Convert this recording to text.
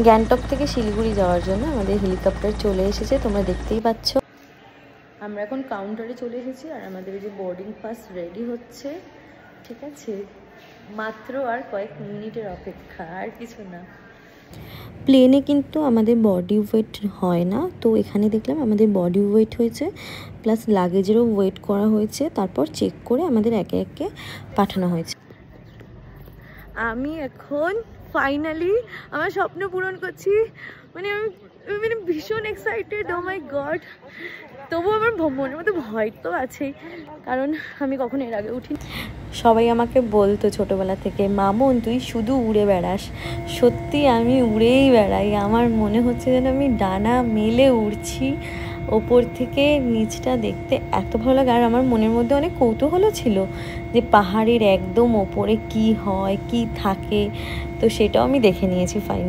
গ্যাংটক থেকে শিলিগুড়ি যাওয়ার জন্য আমাদের হেলিকপ্টার চলে এসেছে, তোমরা দেখতেই পাচ্ছ। আমরা এখন কাউন্টারে চলে এসেছি আর আমাদের এই যে বোর্ডিং পাস রেডি হচ্ছে, ঠিক আছে? মাত্র আর কয়েক মিনিটের অপেক্ষা, আর কিছু না। প্লেনে কিন্তু আমাদের বডি ওয়েট হয় না, তো এখানে দেখলাম আমাদের বডি ওয়েট হয়েছে, প্লাস লাগেজেরও ওয়েট করা হয়েছে, তারপর চেক করে আমাদের একে একে পাঠানো হয়েছে। আমি এখন ফাইনালি আমার স্বপ্ন পূরণ করছি, মানে আমি ভীষণ এক্সাইটেড। ও মাই গড! তবুও আমার মনের মধ্যে ভয় তো আছেই, কারণ আমি কখনো এর আগে উঠি। সবাই আমাকে বলতো ছোটোবেলা থেকে, মামুন তুই শুধু উড়ে বেড়াস। সত্যি আমি উড়েই বেড়াই, আমার মনে হচ্ছে যেন আমি ডানা মেলে উড়ছি। ওপর থেকে নিচটা দেখতে এত ভালো লাগে, আর আমার মনের মধ্যে অনেক কৌতূহলও ছিল যে পাহাড়ের একদম ওপরে কি হয়, কি থাকে, তো সেটাও আমি দেখে নিয়েছি ফাইনালি।